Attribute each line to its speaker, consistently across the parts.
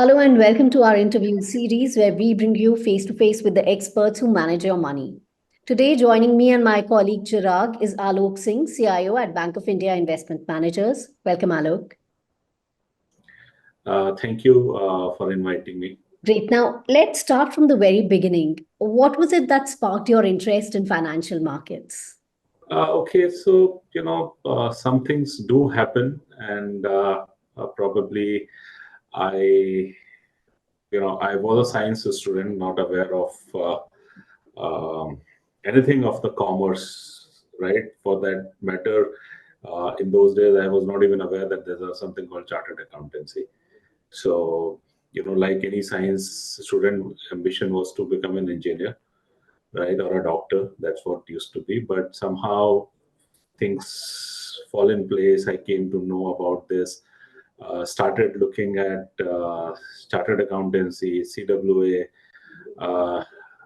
Speaker 1: Hello and welcome to our interview series where we bring you face to face with the experts who manage your money. Today, joining me and my colleague Chirag is Alok Singh, CIO at Bank of India Investment Managers. Welcome, Alok.
Speaker 2: Thank you for inviting me.
Speaker 1: Great. Now, let's start from the very beginning. What was it that sparked your interest in financial markets?
Speaker 2: Okay, so some things do happen, and probably I, I was a science student, not aware of anything of the commerce, right? For that matter, in those days, I was not even aware that there's something called chartered accountancy. So, like any science student, ambition was to become an engineer, right, or a doctor. That's what used to be. But somehow things fall in place. I came to know about this. Started looking at chartered accountancy, CWA.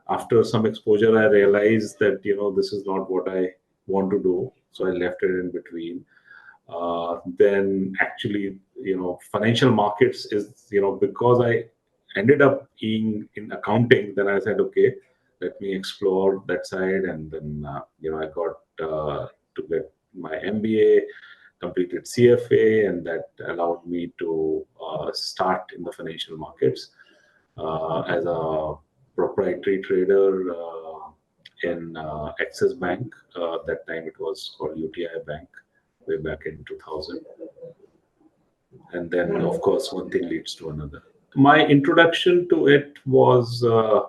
Speaker 2: After some exposure, I realized that this is not what I want to do. So I left it in between. Then actually, financial markets is, because I ended up being in accounting, then I said, okay, let me explore that side. And then, I got to get my MBA, completed CFA, and that allowed me to start in the financial markets as a proprietary trader in Axis Bank. That time it was called UTI Bank, way back in 2000. And then, of course, one thing leads to another. My introduction to it was uh,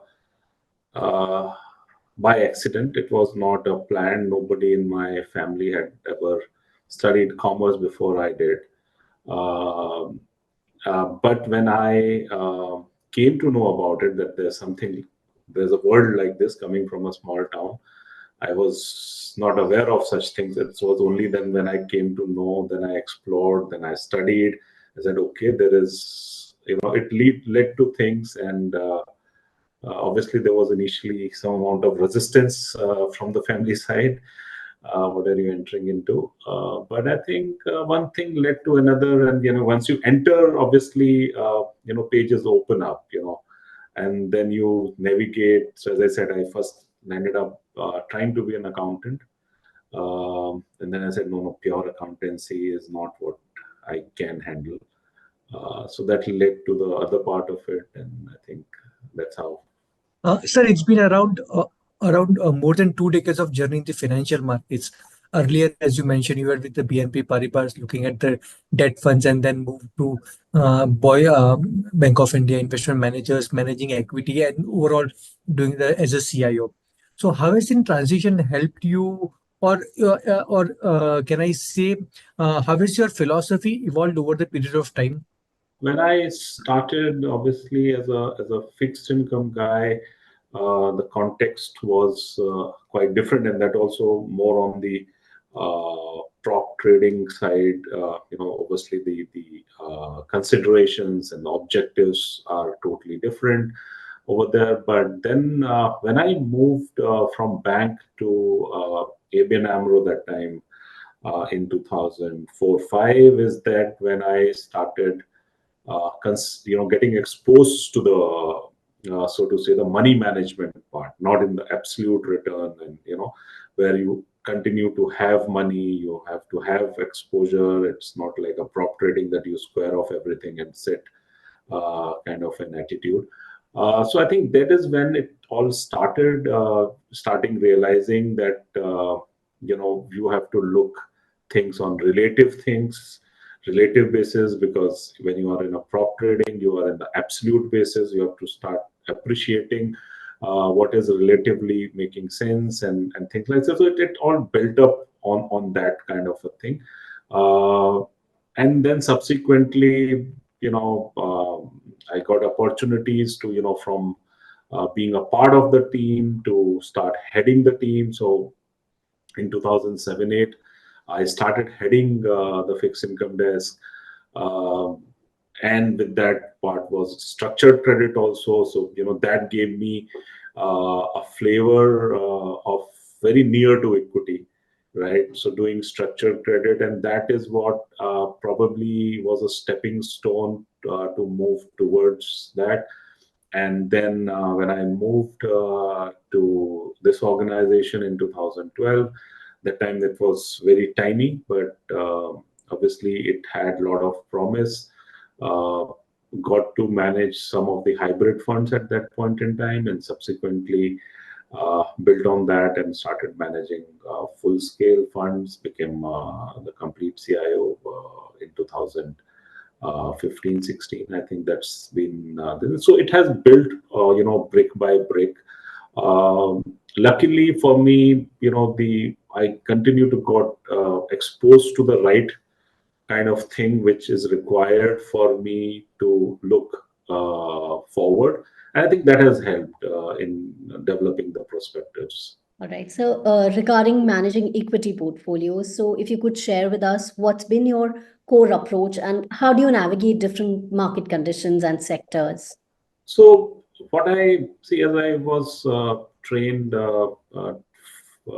Speaker 2: by accident. It was not a plan. Nobody in my family had ever studied commerce before I did. Um but when I came to know about it, that there's a world like this coming from a small town, I was not aware of such things. It was only then when I came to know, then I explored, then I studied. I said, okay, there is, it led to things. And obviously, there was initially some amount of resistance from the family side. What are you entering into? But I think one thing led to another. And, once you enter, obviously, pages open up, and then you navigate. So as I said, I first ended up trying to be an accountant. And then I said, no, no, pure accountancy is not what I can handle. So that led to the other part of it. And I think that's how.
Speaker 3: Sir, it's been around more than 2 decades of journey in the financial markets. Earlier, as you mentioned, you were with the BNP Paribas looking at the debt funds and then moved to Bank of India Investment Managers, managing equity and overall doing the as a CIO. So, how has in transition helped you, or can I say, how has your philosophy evolved over the period of time?
Speaker 2: When I started, obviously, as a fixed income guy, the context was quite different, and that also more on the prop trading side. Obviously the considerations and the objectives are totally different over there. But then when I moved from bank to ABN AMRO that time in 2004-5, is that when I started getting exposed to the so to say the money management part, not in the absolute return, and where you continue to have money, you have to have exposure. It's not like a prop trading that you square off everything and sit, kind of an attitude. So I think that is when it all started, starting realizing that you have to look things on relative basis, because when you are in a prop trading, you are in the absolute basis. You have to start appreciating what is relatively making sense, and things like that. So it all built up on that kind of a thing. And then subsequently, I got opportunities to, from being a part of the team to start heading the team. So in 2007-8, I started heading the fixed income desk. And with that part was structured credit also. So, that gave me a flavor of very near to equity, right? So doing structured credit, and that is what probably was a stepping stone to move towards that. And then when I moved to this organization in 2012, that time it was very tiny, but obviously it had a lot of promise. Got to manage some of the hybrid funds at that point in time, and subsequently built on that and started managing full-scale funds, became the complete CIO in 2015-16. I think that's been so it has built brick by brick. Luckily for me, I continue to got exposed to the right kind of thing which is required for me to look forward. And I think that has helped in developing the perspectives.
Speaker 1: All right. So regarding managing equity portfolios, so if you could share with us what's been your core approach and how do you navigate different market conditions and sectors?
Speaker 2: So what I see, as I was trained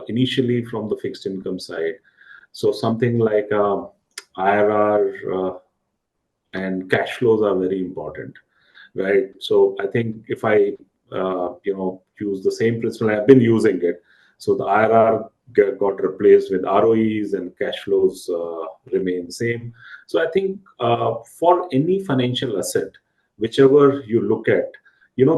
Speaker 2: initially from the fixed income side, so something like IRR and cash flows are very important, right? So I think if I use the same principle, I've been using it. So the IRR got replaced with ROEs and cash flows remain same. So I think for any financial asset, whichever you look at,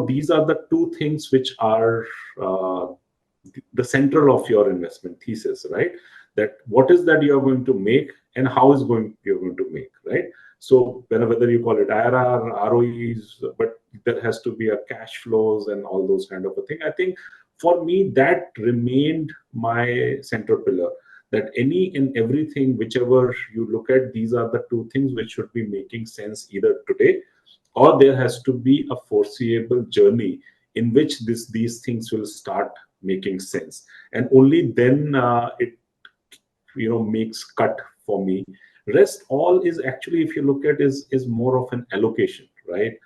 Speaker 2: these are the two things which are the central of your investment thesis, right? That what is that you are going to make and how is you're going to make, right? So whether you call it IRR, ROEs, but there has to be a cash flows and all those kind of a thing. I think for me, that remained my center pillar, that any and everything, whichever you look at, these are the two things which should be making sense either today, or there has to be a foreseeable journey in which these things will start making sense. And only then it makes cut for me. Rest all is actually, if you look at, is more of an allocation, right?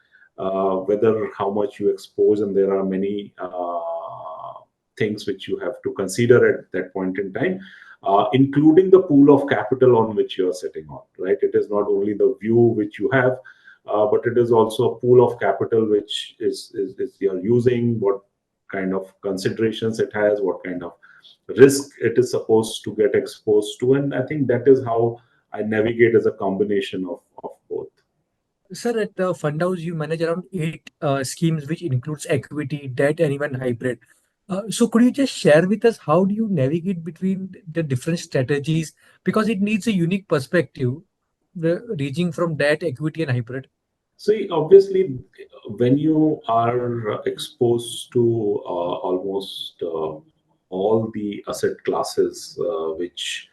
Speaker 2: Whether how much you expose, and there are many things which you have to consider at that point in time, including the pool of capital on which you are sitting on, right? It is not only the view which you have, but it is also a pool of capital which is you're using, what kind of considerations it has, what kind of risk it is supposed to get exposed to. And I think that is how I navigate as a combination of both.
Speaker 3: Sir, at the fund house, you manage around 8 schemes, which includes equity, debt, and even hybrid. So could you just share with us how do you navigate between the different strategies? Because it needs a unique perspective, ranging from debt, equity, and hybrid.
Speaker 2: See, obviously, when you are exposed to almost all the asset classes which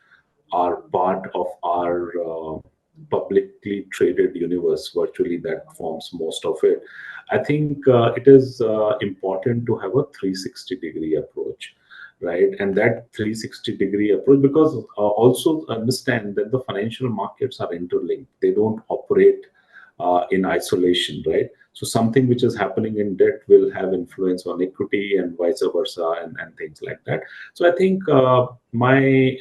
Speaker 2: are part of our publicly traded universe, virtually that forms most of it, I think it is important to have a 360-degree approach, right? And that 360-degree approach, because also understand that the financial markets are interlinked. They don't operate in isolation, right? So something which is happening in debt will have influence on equity and vice versa, and things like that. So I think my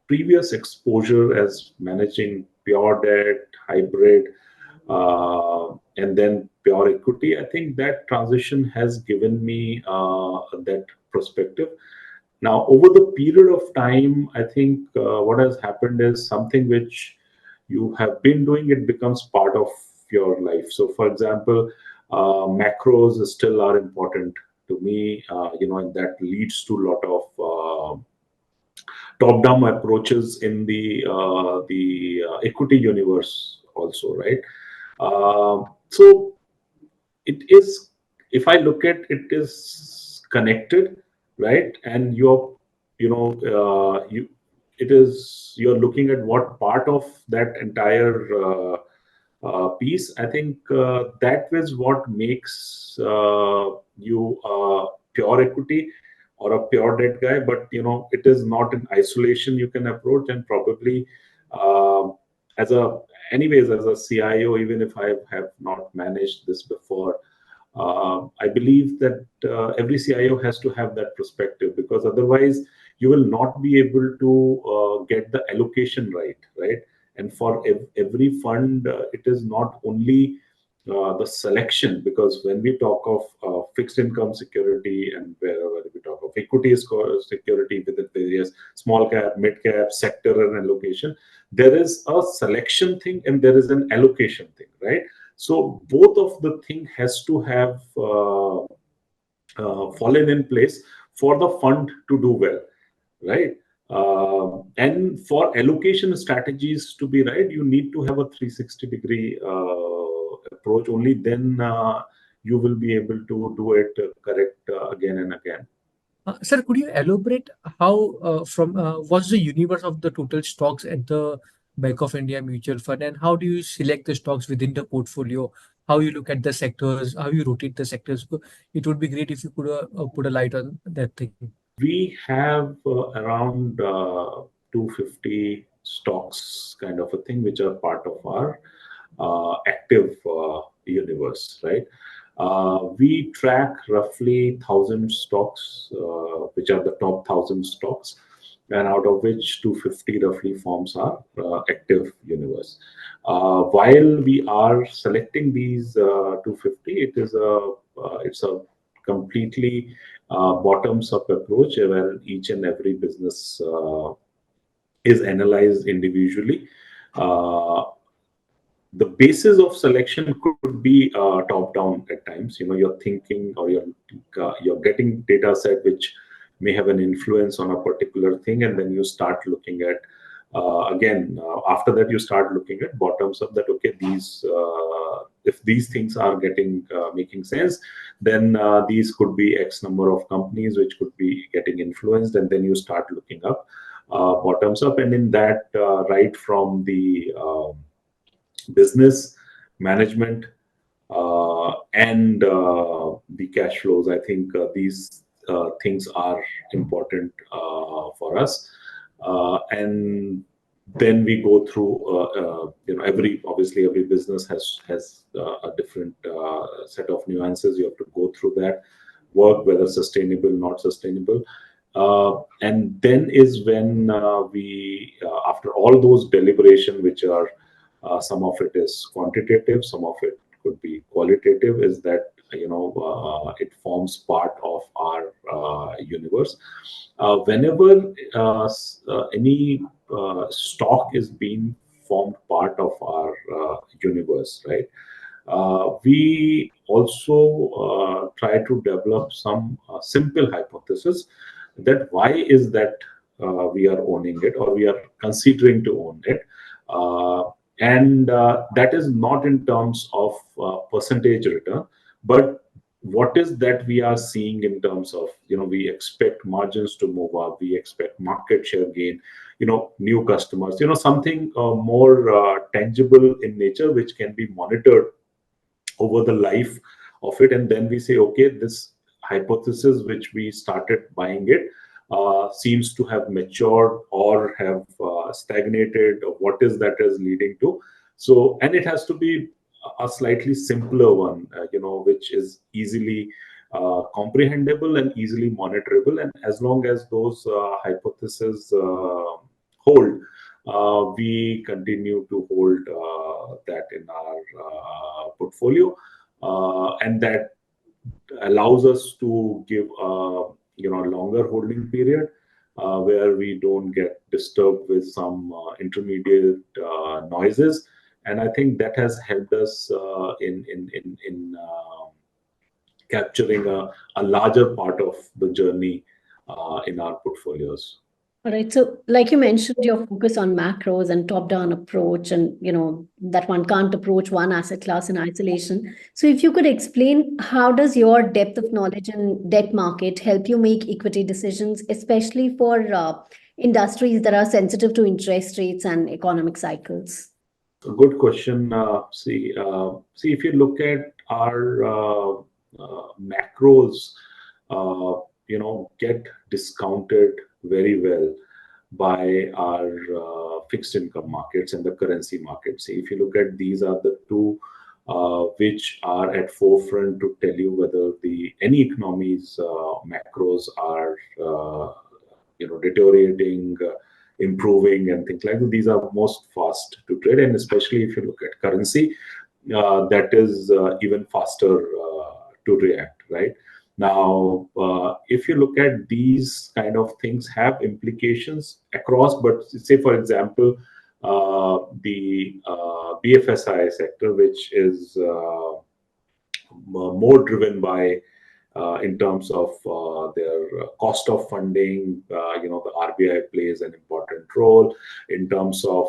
Speaker 2: previous exposure as managing pure debt, hybrid, and then pure equity, I think that transition has given me that perspective. Now, over the period of time, I think what has happened is something which you have been doing, it becomes part of your life. So, for example, macros still are important to me, and that leads to a lot of top-down approaches in the equity universe also, right? So it is, if I look at it, is connected, right? And you're looking at what part of that entire piece. I think that is what makes you a pure equity or a pure debt guy. But it is not in isolation you can approach. And probably as a CIO, even if I have not managed this before, I believe that every CIO has to have that perspective, because otherwise you will not be able to get the allocation right? And for every fund, it is not only the selection, because when we talk of fixed income security and whether we talk of equity security within various small cap, mid cap, sector and allocation, there is a selection thing and there is an allocation thing, right? So both of the thing has to have fallen in place for the fund to do well, right? And for allocation strategies to be right, you need to have a 360-degree approach. Only then you will be able to do it correct again and again.
Speaker 3: Sir, could you elaborate how what's the universe of the total stocks at the Bank of India mutual fund, and how do you select the stocks within the portfolio? How you look at the sectors, how you rotate the sectors? It would be great if you could put a light on that thing.
Speaker 2: We have around 250 stocks kind of a thing, which are part of our active universe, right? We track roughly 1,000 stocks, which are the top 1,000 stocks, and out of which 250 roughly forms our active universe. While we are selecting these 250, it's a completely bottoms-up approach where each and every business is analyzed individually. The basis of selection could be top-down at times. You're thinking or you're getting data set which may have an influence on a particular thing, and then you start looking at after that you start looking at bottoms up, that okay, these if these things are making sense, then these could be X number of companies which could be getting influenced, and then you start looking up bottoms up, and in that right from the business management and the cash flows. I think these things are important for us, and then we go through. Obviously every business has a different set of nuances. You have to go through that work, whether sustainable, not sustainable. And then is when we, after all those deliberation, which are some of it is quantitative, some of it could be qualitative, is that it forms part of our universe. Whenever any stock is being formed part of our universe, right? We also try to develop some simple hypothesis that why is that we are owning it or we are considering to own it. And that is not in terms of percentage return, but what is that we are seeing in terms of, we expect margins to move up, we expect market share gain, new customers, something more tangible in nature, which can be monitored over the life of it. And then we say, okay, this hypothesis which we started buying it seems to have matured or have stagnated, or what is that is leading to. So, and it has to be a slightly simpler one, which is easily comprehensible and easily monitorable. And as long as those hypotheses hold, we continue to hold that in our portfolio, and that allows us to give longer holding period, where we don't get disturbed with some intermediate noises. And I think that has helped us in capturing a larger part of the journey in our portfolios.
Speaker 1: All right. So like you mentioned, your focus on macros and top-down approach, and that one can't approach one asset class in isolation. So if you could explain, how does your depth of knowledge in debt market help you make equity decisions, especially for industries that are sensitive to interest rates and economic cycles?
Speaker 2: A good question. See, if you look at our macros, get discounted very well by our fixed income markets and the currency markets. See, if you look at, these are the two which are at forefront to tell you whether any economy's macros are deteriorating, improving and things like that. These are most fast to trade, and especially if you look at currency, that is even faster to react, right? Now, if you look at these kind of things have implications across, but say, for example, the BFSI sector, which is more driven by in terms of their cost of funding. The RBI plays an important role in terms of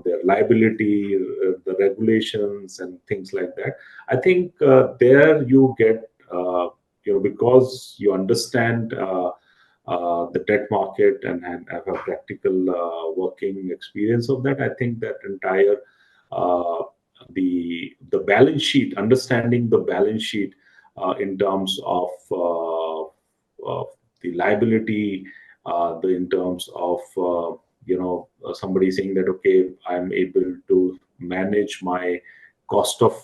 Speaker 2: their liability, the regulations and things like that. I think there you get because you understand the debt market and have a practical working experience of that. I think that entire the balance sheet, understanding the balance sheet in terms of the liability, in terms of somebody saying that, okay, I'm able to manage my cost of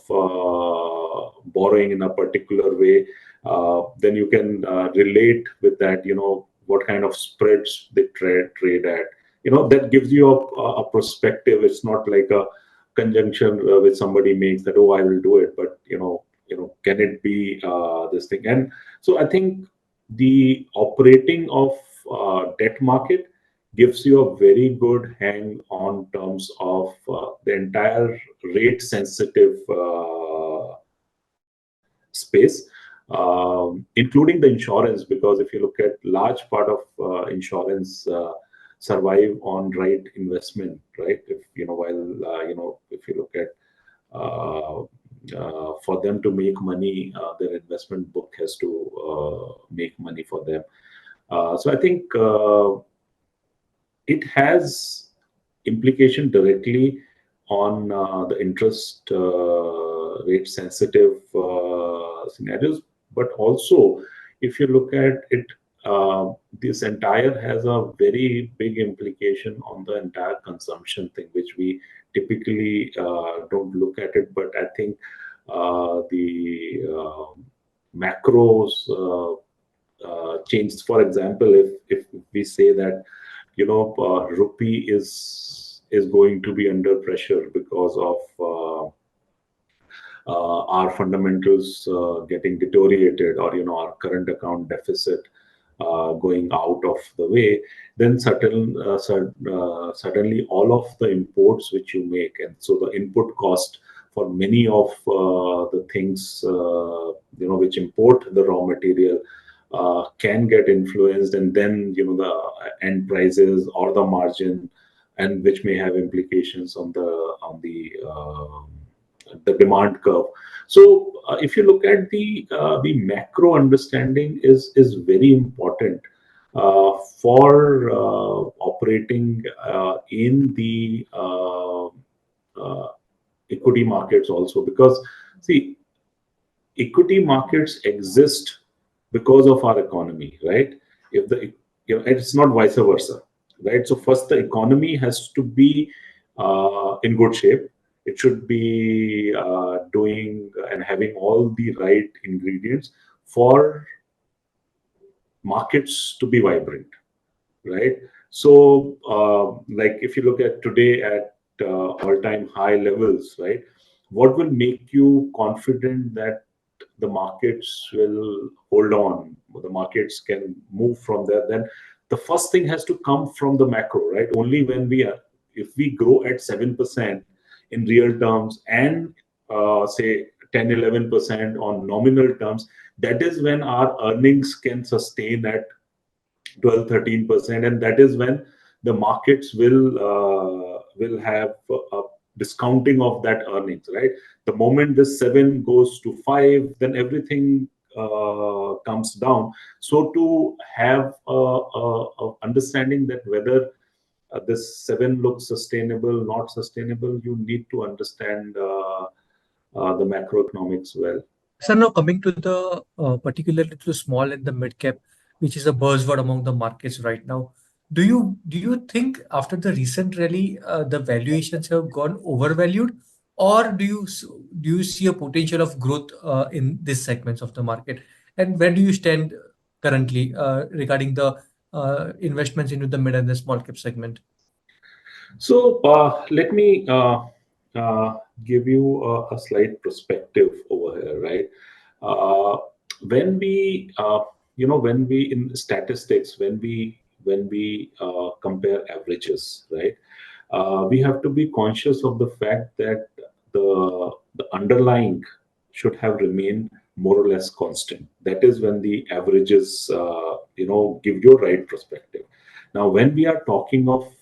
Speaker 2: borrowing in a particular way, then you can relate with that, what kind of spreads they trade at. That gives you a perspective. It's not like a conjunction which somebody makes that, oh, I will do it, but can it be this thing? And so I think the operating of debt market gives you a very good hang on terms of the entire rate sensitive space, including the insurance, because if you look at large part of insurance survive on right investment, right? If if you look at for them to make money, their investment book has to make money for them. So I think it has implication directly on the interest rate sensitive scenarios, but also if you look at it, this entire has a very big implication on the entire consumption thing, which we typically don't look at it. But I think the macros change. For example, if we say that rupee is going to be under pressure because of our fundamentals getting deteriorated, or our current account deficit going out of the way, then suddenly all of the imports which you make, and so the input cost for many of the things which import the raw material can get influenced, and then the end prices or the margin, and which may have implications on the demand curve. So if you look at the macro understanding is very important for operating in the equity markets also, because see, equity markets exist because of our economy, right? If the it's not vice versa, right? So first the economy has to be in good shape. It should be doing and having all the right ingredients for markets to be vibrant, right? So like if you look at today at all-time high levels, right? What will make you confident that the markets will hold on, or the markets can move from there? Then the first thing has to come from the macro, right? Only when if we grow at 7% in real terms and say 10-11% on nominal terms, that is when our earnings can sustain at 12-13%, and that is when the markets will have a discounting of that earnings, right? The moment this 7 goes to 5, then everything comes down. So to have a understanding that whether this 7 looks sustainable, not sustainable, you need to understand the macroeconomics well.
Speaker 3: So now coming to the particularly to the small and the mid cap, which is a buzzword among the markets right now. Do you think after the recent rally, the valuations have gone overvalued, or do you see a potential of growth in these segments of the market? And where do you stand currently regarding the investments into the mid and the small cap segment?
Speaker 2: So let me give you a slight perspective over here, right? When we, when we in statistics, when we compare averages, right? We have to be conscious of the fact that the underlying should have remained more or less constant. That is when the averages, give you a right perspective. Now, when we are talking of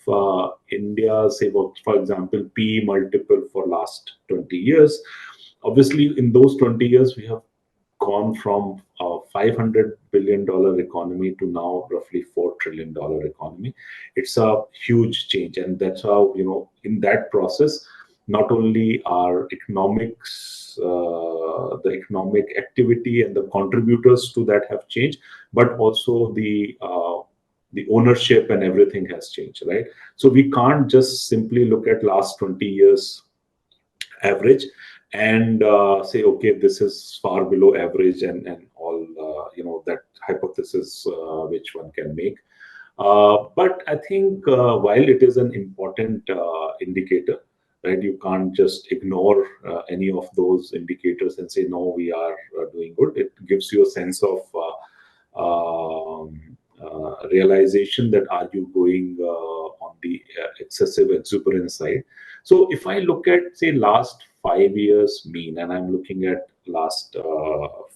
Speaker 2: India, say, for example, PE multiple for last 20 years, obviously in those 20 years, we have gone from a $500 billion economy to now roughly $4 trillion economy. It's a huge change. And that's how, in that process, not only our economics, the economic activity and the contributors to that have changed, but also the ownership and everything has changed, right? So we can't just simply look at last 20 years average and say, okay, this is far below average and all, that hypothesis which one can make. But I think while it is an important indicator, right, you can't just ignore any of those indicators and say, no, we are doing good. It gives you a sense of realization that are you going on the excessive exuberance side. So if I look at, say, last 5 years mean, and I'm looking at last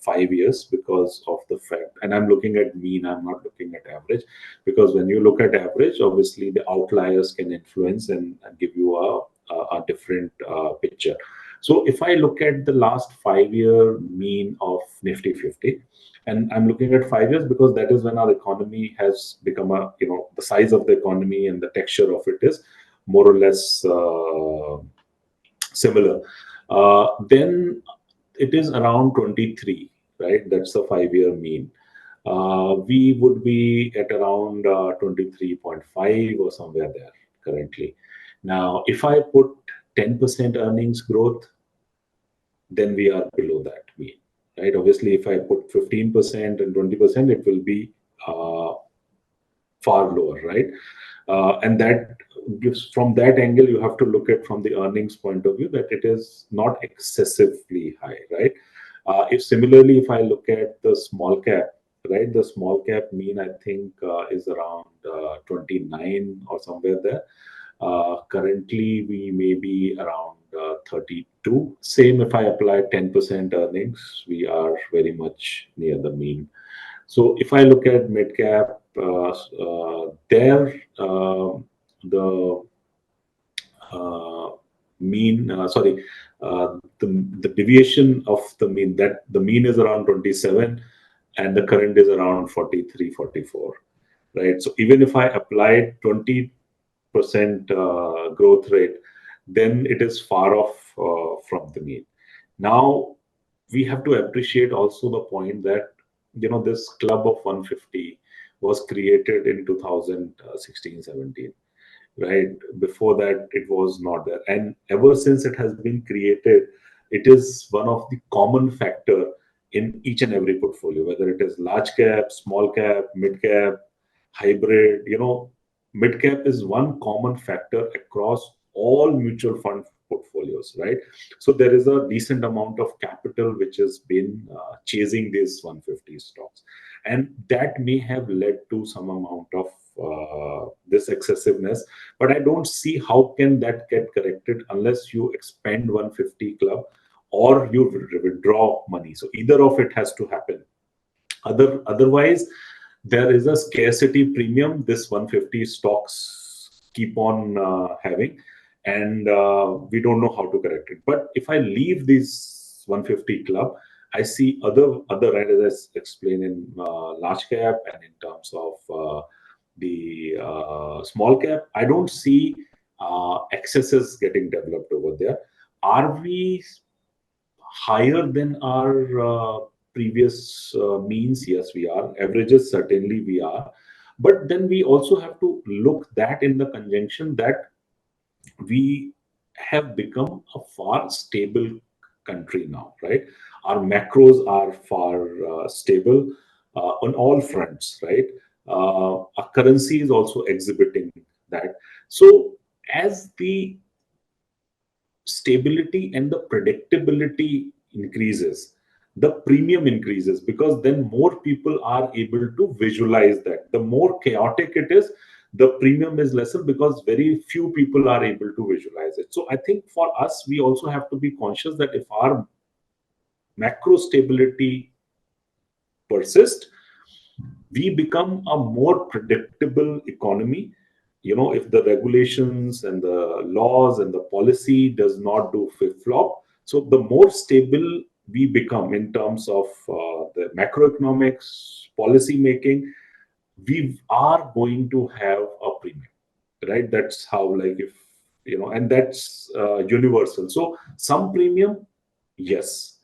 Speaker 2: 5 years because of the fact, and I'm looking at mean, I'm not looking at average, because when you look at average, obviously the outliers can influence and give you a different picture. So if I look at the last 5-year mean of Nifty 50, and I'm looking at 5 years because that is when our economy has become the size of the economy and the texture of it is more or less similar. Then it is around 23, right? That's the 5-year mean. We would be at around 23.5 or somewhere there currently. Now, if I put 10% earnings growth, then we are below that mean, right? Obviously, if I put 15% and 20%, it will be far lower, right? And that gives, from that angle, you have to look at from the earnings point of view that it is not excessively high, right? If similarly, if I look at the small cap, right, the small cap mean I think is around 29 or somewhere there. Currently, we may be around 32. Same if I apply 10% earnings, we are very much near the mean. So if I look at mid cap, there the mean, the deviation of the mean, that the mean is around 27 and the current is around 43, 44, right? So even if I apply 20% growth rate, then it is far off from the mean. Now, we have to appreciate also the point that, this club of 150 was created in 2016-17, right? Before that, it was not there. And ever since it has been created, it is one of the common factor in each and every portfolio, whether it is large cap, small cap, mid cap, hybrid, mid cap is one common factor across all mutual fund portfolios, right? So there is a decent amount of capital which has been chasing these 150 stocks, and that may have led to some amount of this excessiveness. But I don't see how can that get corrected unless you expand 150 club or you withdraw money. So either of it has to happen. Otherwise, there is a scarcity premium this 150 stocks keep on having, and we don't know how to correct it. But if I leave this 150 club, I see other right, as I explained in large cap and in terms of the small cap, I don't see excesses getting developed over there. Are we higher than our previous means? Yes, we are. Averages, certainly we are. But then we also have to look that in the conjunction that we have become a far stable country now, right? Our macros are far stable on all fronts, right? Our currency is also exhibiting that. So as the stability and the predictability increases, the premium increases, because then more people are able to visualize that. The more chaotic it is, the premium is lesser, because very few people are able to visualize it. So I think for us, we also have to be conscious that if our macro stability persists, we become a more predictable economy. If the regulations and the laws and the policy does not do flip-flop, so the more stable we become in terms of the macroeconomics, policy making, we are going to have a premium, right? That's how, like, if and that's universal. So some premium, yes.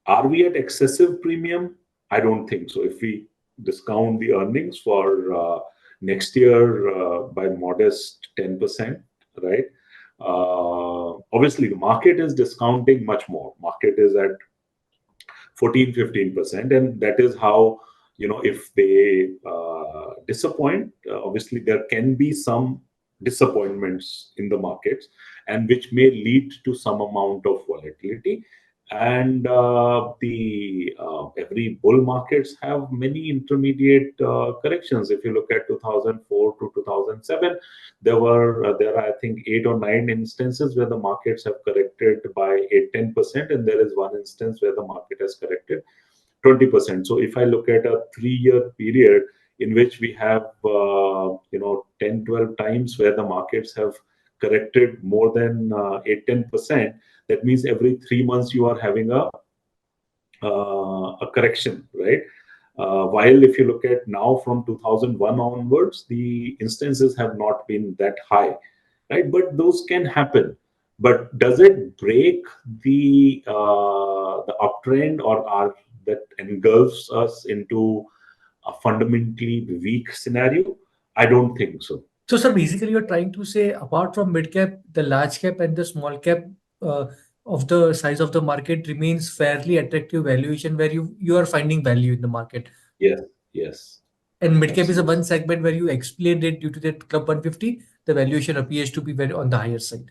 Speaker 2: Are we at excessive premium? I don't think so. If we discount the earnings for next year by modest 10%, right? Obviously, the market is discounting much more. Market is at 14-15%, and that is how, if they disappoint, obviously there can be some disappointments in the markets, and which may lead to some amount of volatility. And the every bull markets have many intermediate corrections. If you look at 2004 to 2007, there are, I think, 8 or 9 instances where the markets have corrected by 8-10%, and there is one instance where the market has corrected 20%. So if I look at a 3-year period in which we have 10-12 times where the markets have corrected more than 8-10%, that means every 3 months you are having a correction, right? While if you look at now from 2001 onwards, the instances have not been that high, right? But those can happen. But does it break the uptrend, or are that engulfs us into a fundamentally weak scenario? I don't think so.
Speaker 3: So, sir, basically, you're trying to say, apart from mid cap, the large cap and the small cap uh, of the size of the market remains fairly attractive valuation, where you are finding value in the market.
Speaker 2: Yes, yes,
Speaker 3: And mid cap is a
Speaker 2: absolutely.
Speaker 3: one segment where you explained it, due to that Club 150, the valuation appears to be very on the higher side.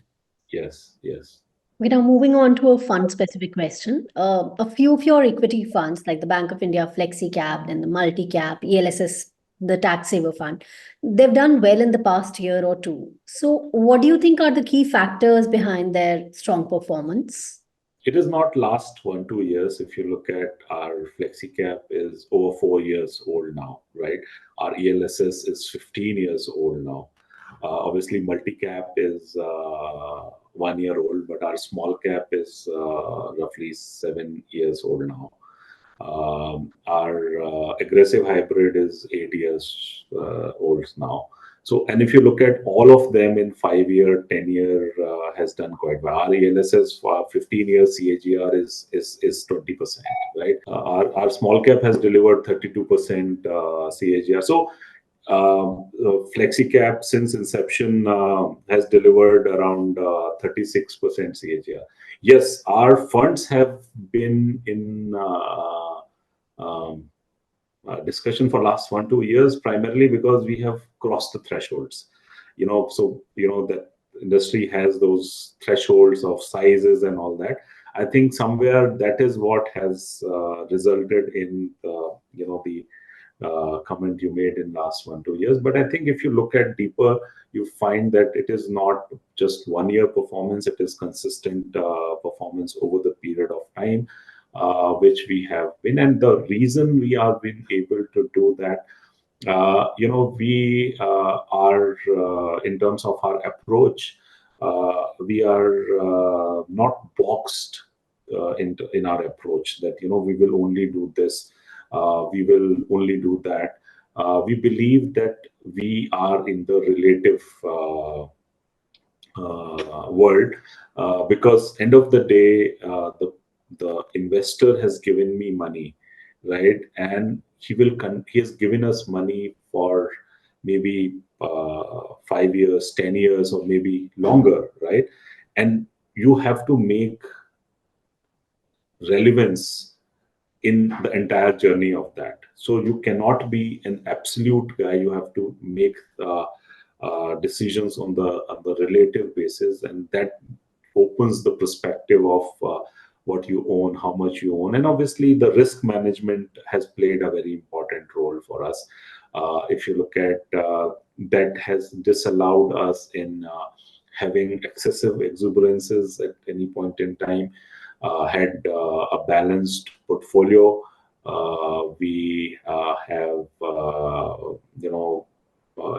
Speaker 2: Yes, yes.
Speaker 1: Okay, now moving on to a fund-specific question. A few of your equity funds, like the Bank of India Flexi Cap and the Multi Cap, ELSS, the Tax Saver Fund, they've done well in the past year or two. So, what do you think are the key factors behind their strong performance?
Speaker 2: It is not last 1-2 years. If you look at our Flexi Cap is over 4 years old now, right? Our ELSS is 15 years old now. Obviously, multi-cap is 1 year old, but our small cap is roughly 7 years old now. Our aggressive hybrid is 8 years old now. So, and if you look at all of them in 5-year, 10-year, has done quite well. Our ELSS for 15 years CAGR is 20%, right? Our small cap has delivered 32% CAGR. So, Flexi Cap since inception has delivered around 36% CAGR. Yes, our funds have been in discussion for last 1-2 years, primarily because we have crossed the thresholds. So that industry has those thresholds of sizes and all that. I think somewhere that is what has resulted in the comment you made in last 1-2 years. But I think if you look at deeper, you find that it is not just 1 year performance, it is consistent performance over the period of time, which we have been. And the reason we are being able to do that, we are in terms of our approach, we are not boxed in our approach that we will only do this, we will only do that. We believe that we are in the relative world, because end of the day, the investor has given me money, right? And he has given us money for maybe 5 years, 10 years, or maybe longer, right? And you have to make relevance in the entire journey of that. So you cannot be an absolute guy. You have to make decisions on the relative basis, and that opens the perspective of what you own, how much you own, and obviously the risk management has played a very important role for us. If you look at that, has disallowed us in having excessive exuberances at any point in time. Had a balanced portfolio. We have,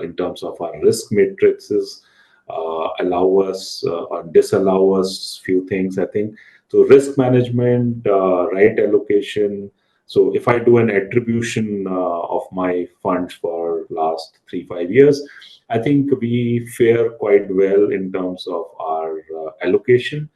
Speaker 2: in terms of our risk matrices, allow us or disallow us few things, I think. So risk management, right allocation. So if I do an attribution of my funds for last 3-5 years, I think we fare quite well in terms of our allocation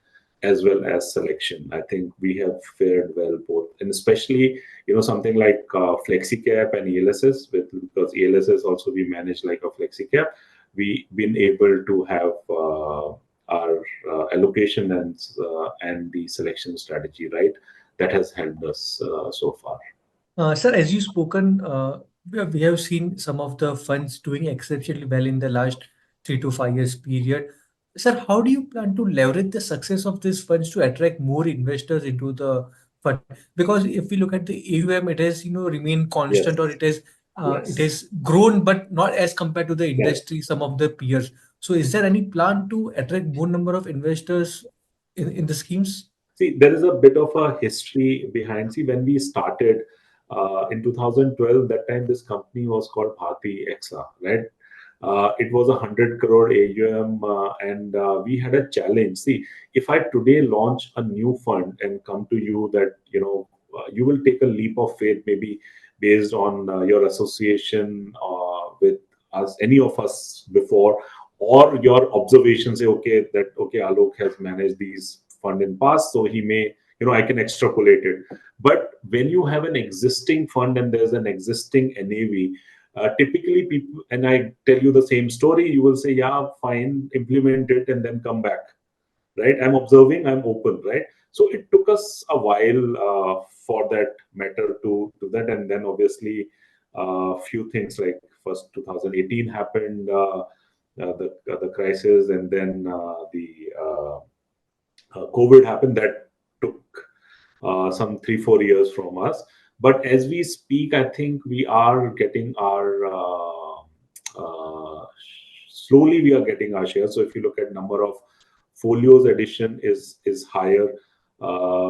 Speaker 2: as well as selection. I think we have fared well both, and especially something like Flexi Cap and ELSS, because ELSS also we manage like a Flexi Cap. We've been able to have our allocation and the selection strategy right. That has helped us so far.
Speaker 3: Sir, as you spoken, we have seen some of the funds doing exceptionally well in the last 3 to 5 years period. Sir, how do you plan to leverage the success of these funds to attract more investors into the fund? Because if we look at the AUM, it has remained constant,
Speaker 2: Yes.
Speaker 3: or it
Speaker 2: Yes.
Speaker 3: has grown, but not as compared to the
Speaker 2: Yes.
Speaker 3: industry, some of the peers. So, is there any plan to attract more number of investors in the schemes?
Speaker 2: See, there is a bit of a history behind. See, when we started in 2012, that time this company was called Bharti Exa, right? It was 100 crore AUM, and we had a challenge. See, if I today launch a new fund and come to you that you will take a leap of faith, maybe based on your association with us, any of us before, or your observations. Say, okay, Alok has managed these fund in past, so he may, I can extrapolate it. But when you have an existing fund and there's an existing NAV, typically people, and I tell you the same story, you will say, yeah, fine, implement it and then come back, right? I'm observing, I'm open, right? So it took us a while for that matter to do that. And then obviously a few things like first 2018 happened, the crisis, and then the COVID happened. That took some 3-4 years from us. But as we speak, I think we are getting our slowly we are getting our share. So if you look at number of folios addition is higher.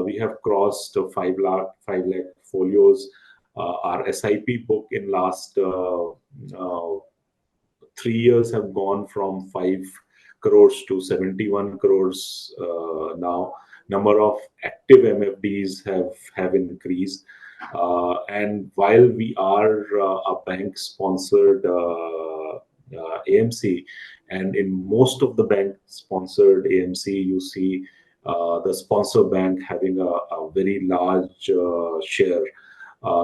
Speaker 2: We have crossed 5 lakh folios. Our SIP book in last 3 years have gone from 5 crores to 71 crores now. Number of active MFDs have increased. And while we are a bank sponsored AMC, and in most of the bank sponsored AMC, you see the sponsor bank having a very large share.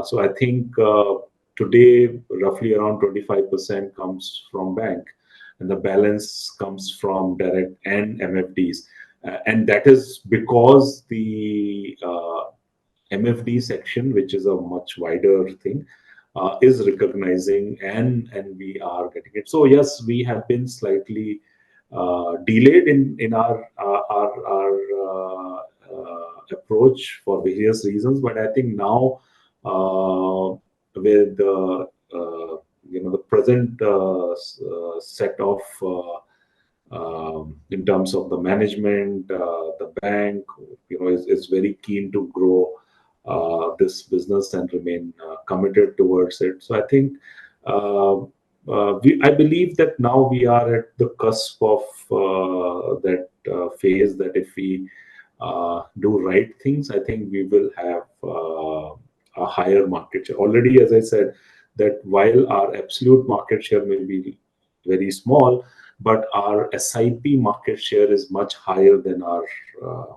Speaker 2: So I think today roughly around 25% comes from bank, and the balance comes from direct and MFDs. And that is because the MFD section, which is a much wider thing, is recognizing and we are getting it. So yes, we have been slightly delayed in our approach for various reasons, but I think now with the present set of in terms of the management, the bank, is very keen to grow this business and remain committed towards it. So I think I believe that now we are at the cusp of that phase, that if we do right things, I think we will have a higher market share. Already, as I said, that while our absolute market share may be very small, but our SIP market share is much higher than our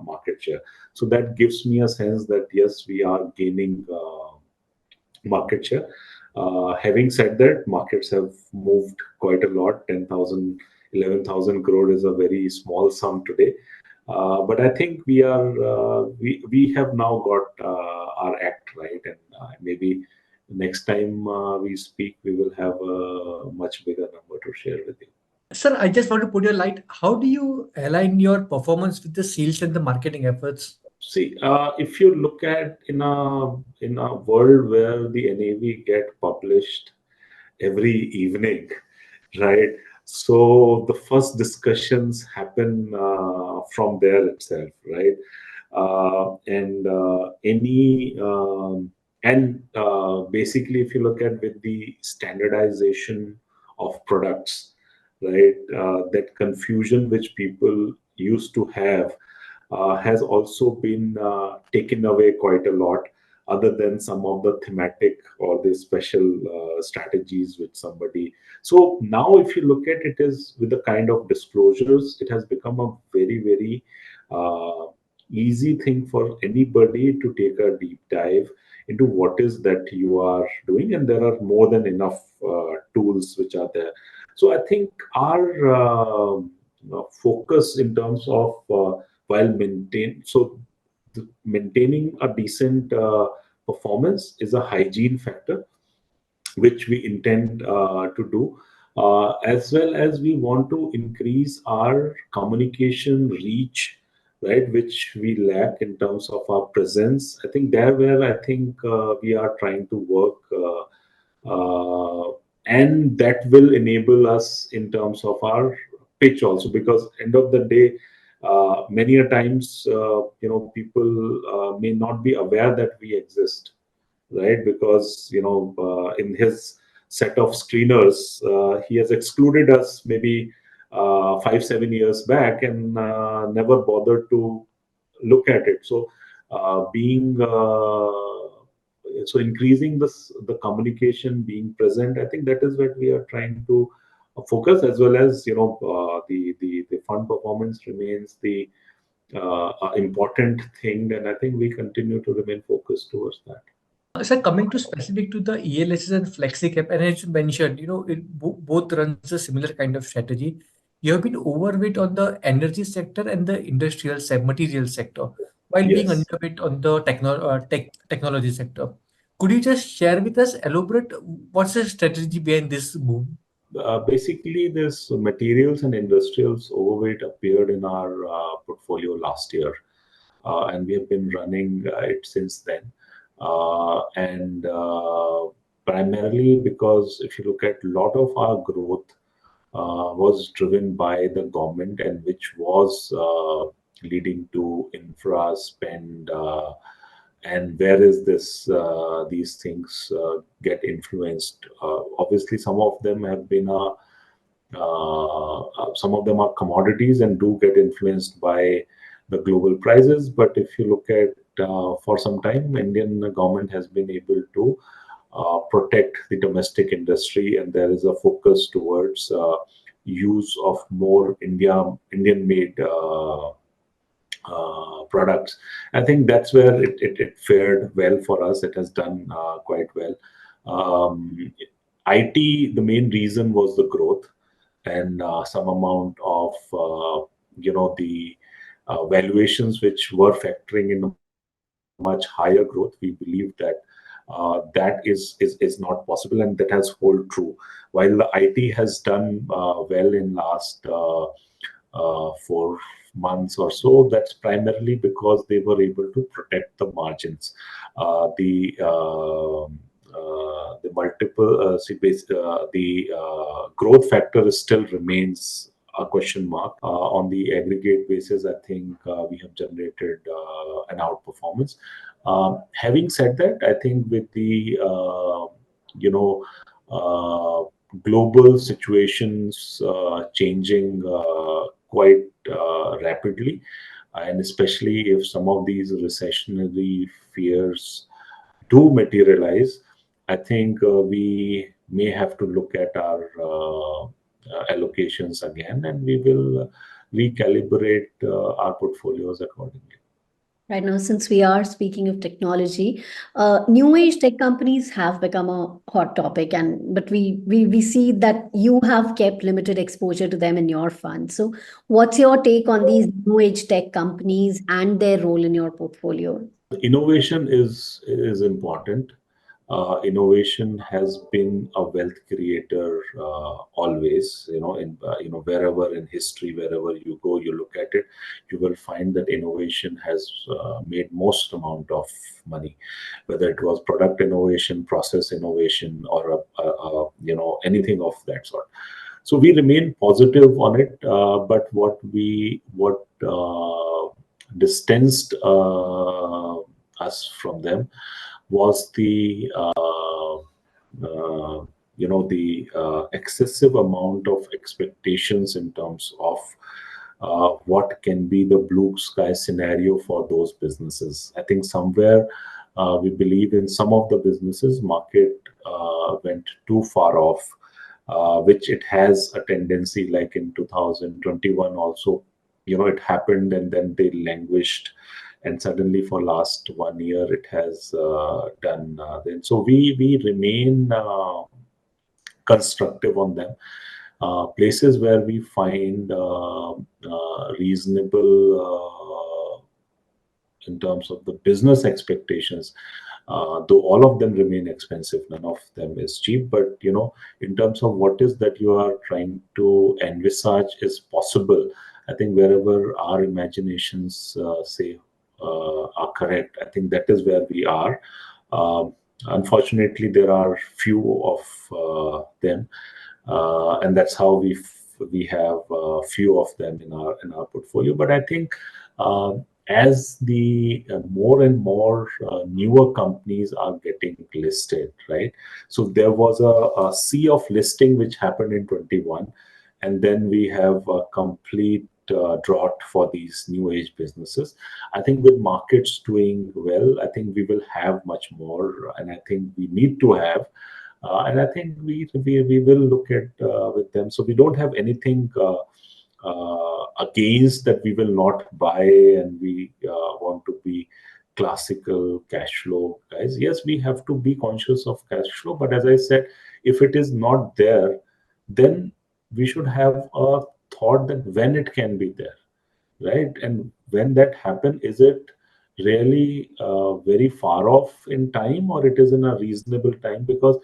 Speaker 2: market share. So that gives me a sense that yes, we are gaining market share. Having said that, markets have moved quite a lot. 10,000, 11,000 crore is a very small sum today. But I think we have now got our act right, and maybe next time we speak, we will have a much bigger number to share with you.
Speaker 3: Sir, I just want to put your light. How do you align your performance with the sales and the marketing efforts?
Speaker 2: See, if you look at in a world where the NAV get published every evening, right? So the first discussions happen from there itself, right? Basically, if you look at with the standardization of products, right, that confusion which people used to have has also been taken away quite a lot, other than some of the thematic or the special strategies which somebody. So now, if you look at it, is with the kind of disclosures, it has become a very, very easy thing for anybody to take a deep dive into what is that you are doing, and there are more than enough tools which are there. So I think our focus in terms of while maintaining a decent performance is a hygiene factor which we intend to do, as well as we want to increase our communication reach, right, which we lack in terms of our presence. I think there where I think we are trying to work, and that will enable us in terms of our pitch also, because end of the day, many a times people may not be aware that we exist, right? Because in his set of screeners, he has excluded us maybe 5-7 years back, and never bothered to look at it. So being so increasing the communication, being present, I think that is what we are trying to focus, as well as the fund performance remains the important thing, and I think we continue to remain focused towards that.
Speaker 3: Sir, coming to specific to the ELSs and Flexi Cap, and as you mentioned, both runs a similar kind of strategy. You have been overweight on the energy sector and the industrial material sector, while being
Speaker 2: Yes.
Speaker 3: underweight on the technology sector. Could you just share with us, elaborate what's the strategy behind this move?
Speaker 2: Basically, this materials and industrials overweight appeared in our portfolio last year, and we have been running it since then. And primarily because if you look at a lot of our growth was driven by the government, and which was leading to infra spend, and where is this these things get influenced. Obviously, some of them have been some of them are commodities and do get influenced by the global prices. But if you look at for some time, Indian government has been able to protect the domestic industry, and there is a focus towards use of more Indian-made products. I think that's where it fared well for us. It has done quite well. IT, the main reason was the growth, and some amount of the valuations which were factoring in a much higher growth. We believe that that is not possible, and that has hold true. While the IT has done well in last 4 months or so, that's primarily because they were able to protect the margins. The growth factor still remains a question mark. On the aggregate basis, I think we have generated an outperformance. Having said that, I think with the global situations changing quite rapidly, and especially if some of these recessionary fears do materialize, I think we may have to look at our allocations again, and we will recalibrate our portfolios accordingly.
Speaker 1: Right now, since we are speaking of technology, new age tech companies have become a hot topic, but we see that you have kept limited exposure to them in your fund. So, what's your take on these new age tech companies and their role in your portfolio?
Speaker 2: Innovation is important. Innovation has been a wealth creator always. Wherever in history, wherever you go, you look at it, you will find that innovation has made most amount of money, whether it was product innovation, process innovation, or anything of that sort. So we remain positive on it, but what distanced us from them was the excessive amount of expectations in terms of what can be the blue sky scenario for those businesses. I think somewhere we believe in some of the businesses market went too far off, which it has a tendency, like in 2021 also, it happened and then they languished, and suddenly for last 1 year it has done then. So we remain constructive on them. Places where we find reasonable in terms of the business expectations, though all of them remain expensive, none of them is cheap, but in terms of what is that you are trying to envisage is possible, I think wherever our imaginations say are correct, I think that is where we are. Unfortunately, there are few of them, and that's how we have few of them in our portfolio. But I think as the more and more newer companies are getting listed, right? So there was a sea of listing which happened in 21, and then we have a complete drought for these new age businesses. I think with markets doing well, I think we will have much more, and I think we need to have. And I think we will look at with them. So we don't have anything against that. We will not buy, and we want to be classical cash flow guys. Yes, we have to be conscious of cash flow, but as I said, if it is not there, then we should have a thought that when it can be there, right? And when that happen, is it really very far off in time, or it is in a reasonable time? Because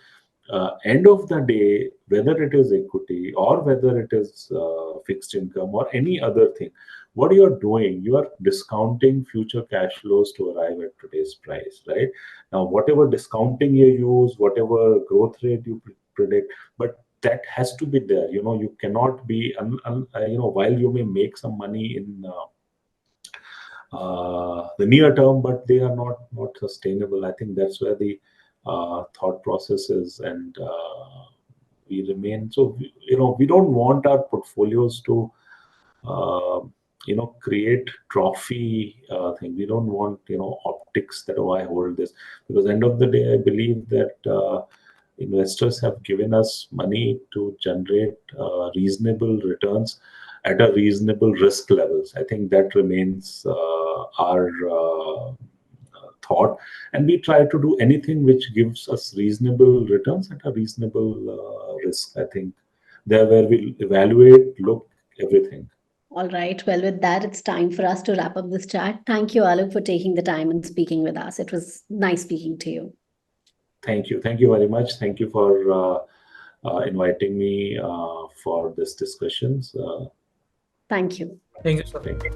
Speaker 2: end of the day, whether it is equity or whether it is fixed income or any other thing, what you are doing, you are discounting future cash flows to arrive at today's price, right? Now, whatever discounting you use, whatever growth rate you predict, but that has to be there. You cannot be, while you may make some money in the near term, but they are not sustainable. I think that's where the thought process is, and we remain. So we don't want our portfolios to create trophy thing. We don't want optics that, oh, I hold this, because end of the day, I believe that investors have given us money to generate reasonable returns at a reasonable risk levels. I think that remains our thought, and we try to do anything which gives us reasonable returns at a reasonable risk. I think there where we evaluate, look, everything.
Speaker 1: All right. Well, with that, it's time for us to wrap up this chat. Thank you, Alok, for taking the time and speaking with us. It was nice speaking to you.
Speaker 2: Thank you. Thank you very much. Thank you for inviting me for this discussions.
Speaker 1: Thank you.
Speaker 3: Thank you, sir.
Speaker 2: Thank you.